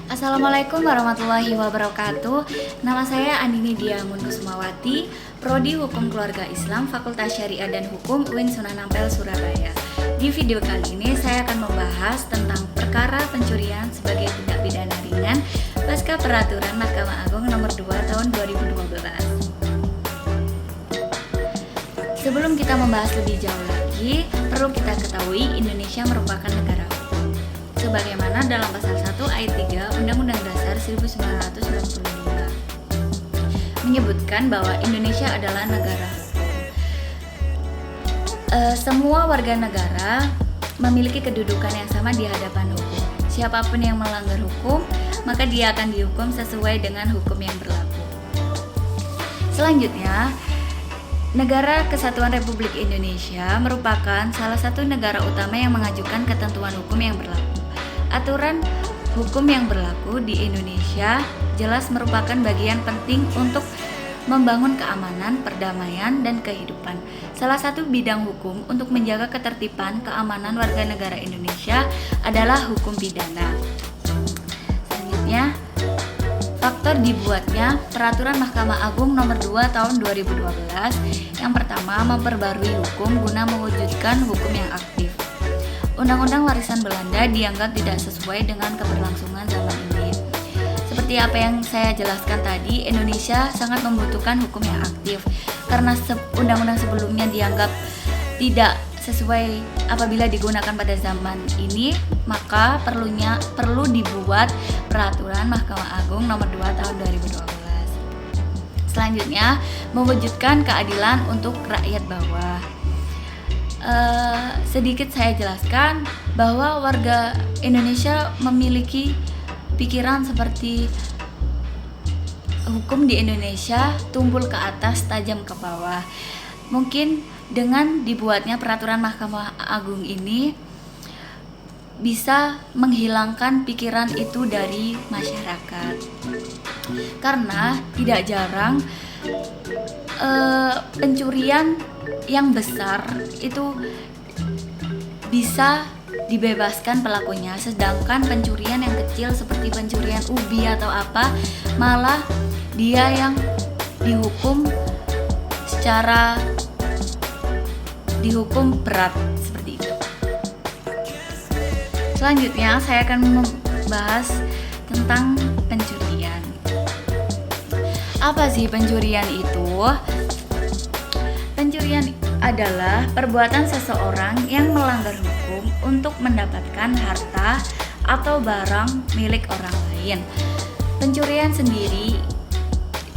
Assalamualaikum warahmatullahi wabarakatuh. Nama saya Andini Diamun Kusumawati, Prodi Hukum Keluarga Islam, Fakultas Syariah dan Hukum UIN Sunan Ampel, Surabaya. Di video kali ini saya akan membahas tentang perkara pencurian sebagai tindak pidana ringan pasca Peraturan Mahkamah Agung Nomor 2 Tahun 2012. Sebelum kita membahas lebih jauh lagi, perlu kita ketahui Indonesia merupakan negara hukum. Sebagaimana dalam pasal 1 ayat 3 Undang-Undang Dasar 1945 menyebutkan bahwa Indonesia adalah negara hukum. Semua warga negara memiliki kedudukan yang sama di hadapan hukum. Siapapun yang melanggar hukum, maka dia akan dihukum sesuai dengan hukum yang berlaku. Selanjutnya, Negara Kesatuan Republik Indonesia merupakan salah satu negara utama yang mengajukan ketentuan hukum yang berlaku. Aturan hukum yang berlaku di Indonesia jelas merupakan bagian penting untuk membangun keamanan, perdamaian, dan kehidupan. Salah satu bidang hukum untuk menjaga ketertiban keamanan warga negara Indonesia adalah hukum pidana. Selanjutnya, faktor dibuatnya Peraturan Mahkamah Agung Nomor 2 Tahun 2012 yang pertama, memperbarui hukum guna mewujudkan hukum yang aktif. Undang-Undang Warisan Belanda dianggap tidak sesuai dengan keberlangsungan zaman ini. Seperti apa yang saya jelaskan tadi, Indonesia sangat membutuhkan hukum yang aktif karena undang-undang sebelumnya dianggap tidak sesuai apabila digunakan pada zaman ini, maka perlu dibuat Peraturan Mahkamah Agung Nomor 2 Tahun 2012. Selanjutnya, mewujudkan keadilan untuk rakyat bawah. Sedikit saya jelaskan bahwa warga Indonesia memiliki pikiran seperti hukum di Indonesia tumpul ke atas, tajam ke bawah. Mungkin dengan dibuatnya Peraturan Mahkamah Agung ini bisa menghilangkan pikiran itu dari masyarakat. Karena tidak jarang pencurian yang besar itu bisa dibebaskan pelakunya, sedangkan pencurian yang kecil seperti pencurian ubi atau apa malah dia yang dihukum berat seperti itu. Selanjutnya saya akan membahas tentang pencurian. Apa sih pencurian itu? Pencurian adalah perbuatan seseorang yang melanggar hukum untuk mendapatkan harta atau barang milik orang lain. Pencurian sendiri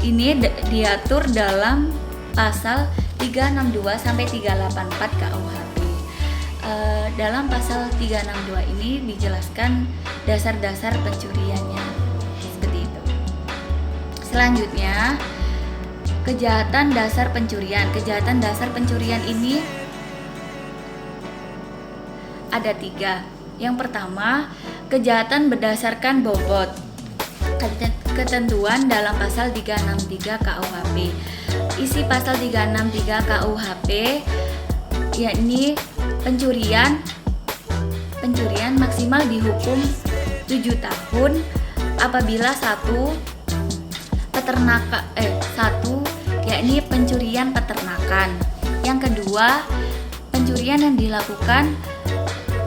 ini diatur dalam pasal 362 sampai 384 KUHP. Dalam pasal 362 ini dijelaskan dasar-dasar pencuriannya seperti itu. Selanjutnya, kejahatan dasar pencurian. Kejahatan dasar pencurian ini ada 3. Yang pertama, kejahatan berdasarkan bobot. Ketentuan dalam pasal 363 KUHP. Isi pasal 363 KUHP yakni pencurian maksimal dihukum 7 tahun apabila satu yakni pencurian peternakan. Yang kedua, pencurian yang dilakukan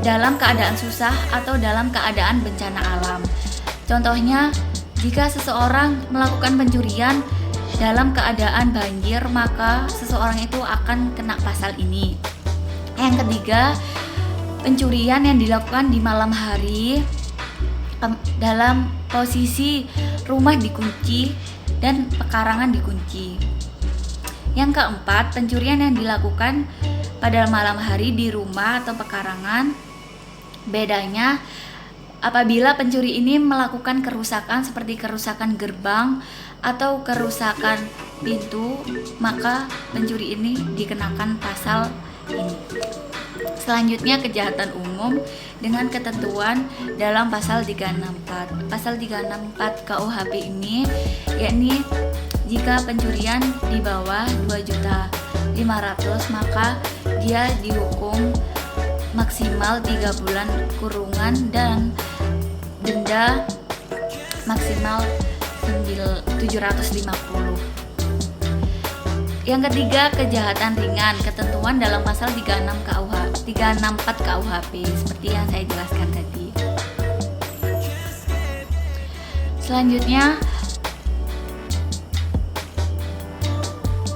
dalam keadaan susah atau dalam keadaan bencana alam. Contohnya, jika seseorang melakukan pencurian dalam keadaan banjir, maka seseorang itu akan kena pasal ini. Yang ketiga, pencurian yang dilakukan di malam hari dalam posisi rumah dikunci dan pekarangan dikunci. Yang keempat, pencurian yang dilakukan pada malam hari di rumah atau pekarangan. Bedanya, apabila pencuri ini melakukan kerusakan seperti kerusakan gerbang atau kerusakan pintu, maka pencuri ini dikenakan pasal ini. Selanjutnya, kejahatan umum dengan ketentuan dalam pasal 364. Pasal 364 KUHP ini yakni jika pencurian di bawah 2.500.000 maka dia dihukum maksimal 3 bulan kurungan dan denda maksimal 750. Yang ketiga, kejahatan ringan, ketentuan dalam pasal 364 KUHP seperti yang saya jelaskan tadi. Selanjutnya,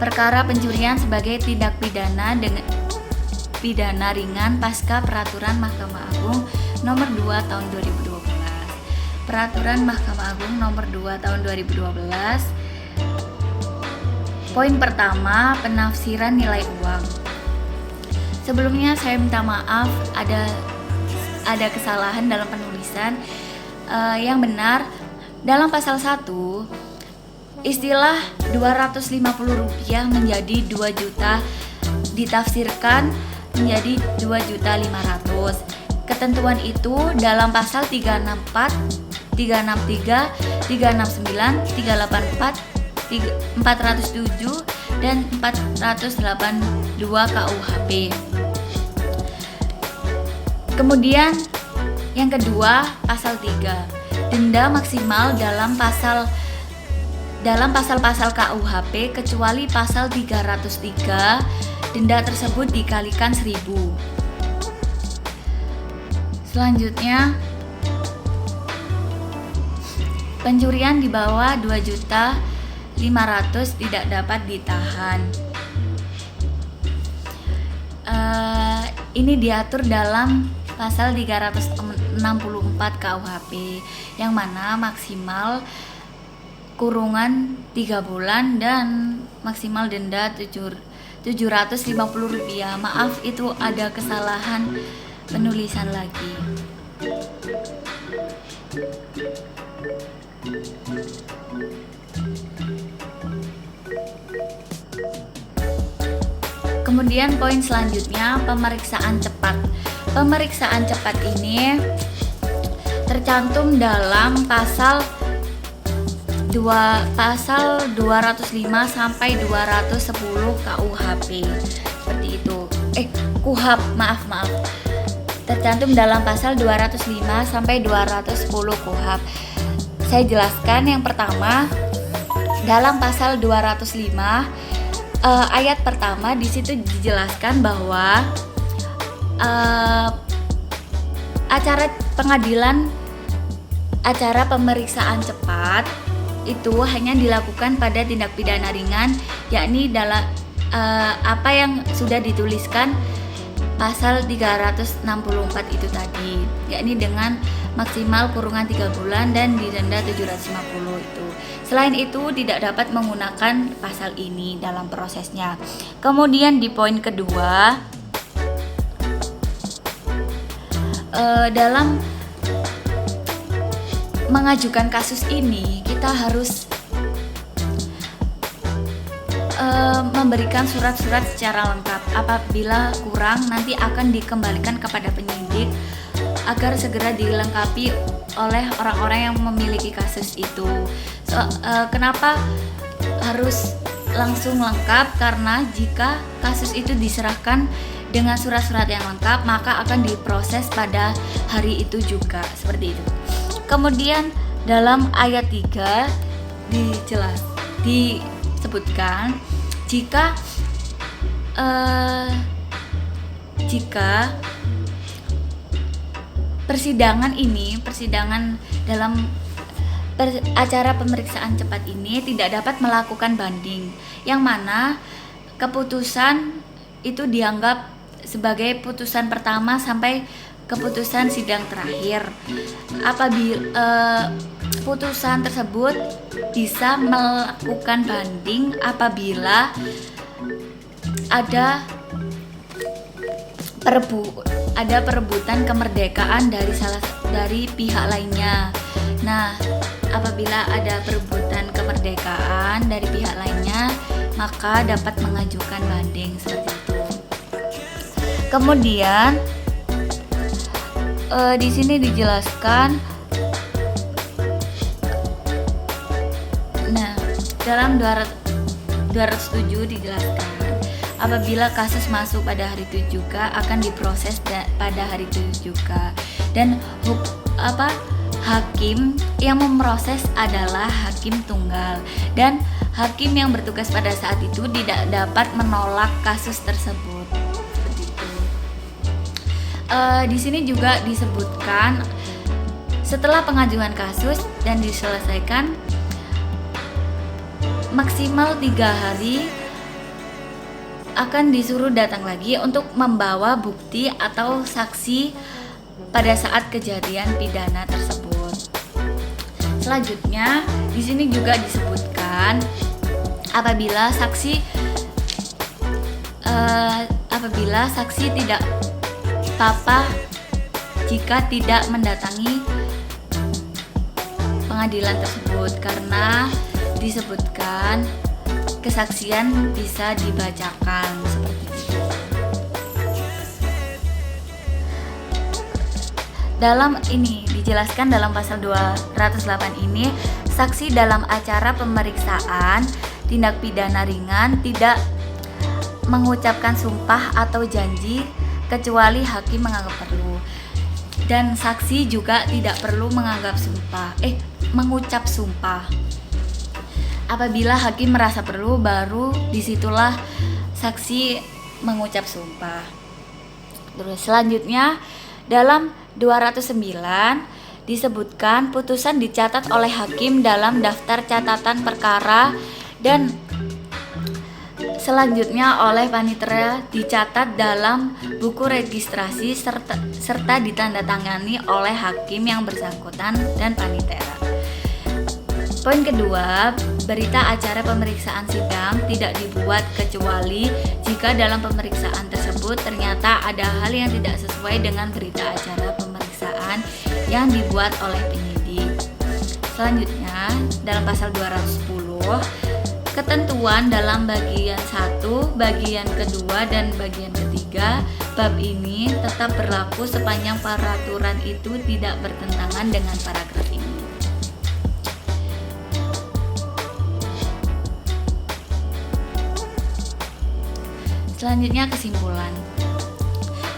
perkara pencurian sebagai tindak pidana dengan pidana ringan pasca peraturan Mahkamah Agung nomor 2 tahun 2012. Peraturan Mahkamah Agung nomor 2 tahun 2012. Poin pertama, penafsiran nilai uang. Sebelumnya saya minta maaf, ada kesalahan dalam penulisan. Yang benar, dalam pasal 1 istilah Rp250 menjadi 2 juta ditafsirkan menjadi 2.500.000. Ketentuan itu dalam pasal 364, 363, 369, 384, 407 dan 482 KUHP. Kemudian yang kedua, pasal 3. Denda maksimal dalam pasal-pasal KUHP kecuali pasal 303, denda tersebut dikalikan 1.000. Selanjutnya, pencurian di bawah 2.500.000 tidak dapat ditahan. Ini diatur dalam pasal 364 KUHP, yang mana maksimal kurungan 3 bulan dan maksimal denda Rp750. Maaf, itu ada kesalahan penulisan lagi. Kemudian poin selanjutnya, pemeriksaan cepat. Pemeriksaan cepat ini tercantum dalam pasal 205 sampai 210 KUHP. Seperti itu. KUHP, maaf. Tercantum dalam pasal 205 sampai 210 KUHP. Saya jelaskan. Yang pertama, dalam pasal 205 ayat pertama, di situ dijelaskan bahwa acara pemeriksaan cepat itu hanya dilakukan pada tindak pidana ringan, yakni dalam apa yang sudah dituliskan pasal 364 itu tadi, yakni dengan maksimal kurungan 3 bulan dan didenda 750 itu. Selain itu tidak dapat menggunakan pasal ini dalam prosesnya. Kemudian di poin kedua, dalam mengajukan kasus ini kita harus memberikan surat-surat secara lengkap. Apabila kurang, nanti akan dikembalikan kepada penyidik agar segera dilengkapi oleh orang-orang yang memiliki kasus itu. Kenapa harus langsung lengkap? Karena jika kasus itu diserahkan dengan surat-surat yang lengkap, maka akan diproses pada hari itu juga, seperti itu. Kemudian dalam ayat 3 disebutkan jika persidangan dalam acara pemeriksaan cepat ini tidak dapat melakukan banding, yang mana keputusan itu dianggap sebagai putusan pertama sampai keputusan sidang terakhir. Apabila putusan tersebut bisa melakukan banding apabila ada perebutan kemerdekaan dari pihak lainnya. Nah, apabila ada perebutan kemerdekaan dari pihak lainnya, maka dapat mengajukan banding, seperti itu. Kemudian di sini dijelaskan, nah dalam 207 dijelaskan Apabila kasus masuk pada hari itu juga akan diproses pada hari itu juga. Dan hakim yang memproses adalah hakim tunggal, dan hakim yang bertugas pada saat itu tidak dapat menolak kasus tersebut. Seperti itu. Di sini juga disebutkan setelah pengajuan kasus dan diselesaikan maksimal 3 hari akan disuruh datang lagi untuk membawa bukti atau saksi pada saat kejadian pidana tersebut. Selanjutnya, di sini juga disebutkan apabila saksi tidak apa-apa jika tidak mendatangi pengadilan tersebut, karena disebutkan kesaksian bisa dibacakan seperti itu. Dalam ini dijelaskan dalam pasal 208 ini, saksi dalam acara pemeriksaan tindak pidana ringan tidak mengucapkan sumpah atau janji kecuali hakim menganggap perlu. Dan saksi juga tidak perlu mengucap sumpah. Apabila hakim merasa perlu, baru disitulah saksi mengucap sumpah. Terus selanjutnya dalam 209 disebutkan putusan dicatat oleh hakim dalam daftar catatan perkara dan selanjutnya oleh panitera dicatat dalam buku registrasi serta ditandatangani oleh hakim yang bersangkutan dan panitera. Poin kedua, berita acara pemeriksaan sidang tidak dibuat kecuali jika dalam pemeriksaan tersebut ternyata ada hal yang tidak sesuai dengan berita acara pemeriksaan yang dibuat oleh penyidik. Selanjutnya, dalam pasal 210, ketentuan dalam bagian 1, bagian kedua, dan bagian ketiga bab ini tetap berlaku sepanjang peraturan itu tidak bertentangan dengan paragraf ini. Selanjutnya kesimpulan.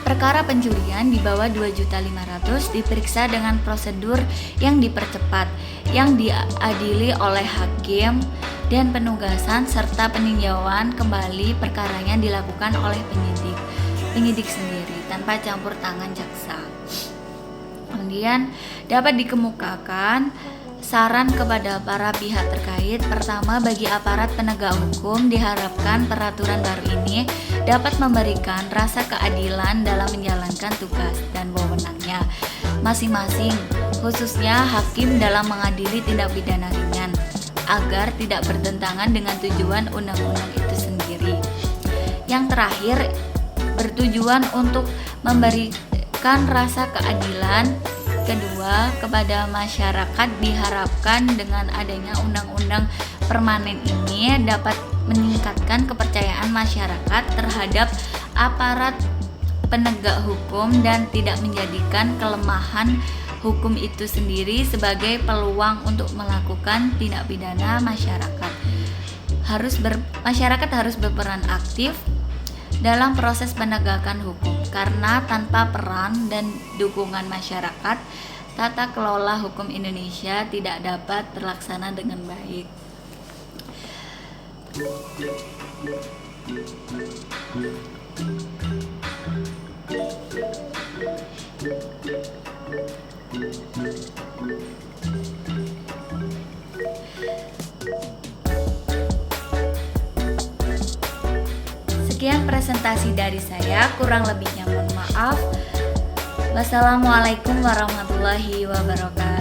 Perkara pencurian di bawah 2.500.000 diperiksa dengan prosedur yang dipercepat, yang diadili oleh hakim, dan penugasan serta peninjauan kembali perkaranya dilakukan oleh penyidik sendiri tanpa campur tangan jaksa. Kemudian dapat dikemukakan saran kepada para pihak terkait. Pertama, bagi aparat penegak hukum diharapkan peraturan baru ini dapat memberikan rasa keadilan dalam menjalankan tugas dan wewenangnya masing-masing, khususnya hakim dalam mengadili tindak pidana ringan, agar tidak bertentangan dengan tujuan undang-undang itu sendiri. Yang terakhir, bertujuan untuk memberikan rasa keadilan. Kedua, kepada masyarakat diharapkan dengan adanya undang-undang permanen ini dapat meningkatkan kepercayaan masyarakat terhadap aparat penegak hukum dan tidak menjadikan kelemahan hukum itu sendiri sebagai peluang untuk melakukan tindak pidana. Masyarakat harus berperan aktif dalam proses penegakan hukum, karena tanpa peran dan dukungan masyarakat, tata kelola hukum Indonesia tidak dapat terlaksana dengan baik. Sekian presentasi dari saya, kurang lebihnya mohon maaf. Wassalamualaikum warahmatullahi wabarakatuh.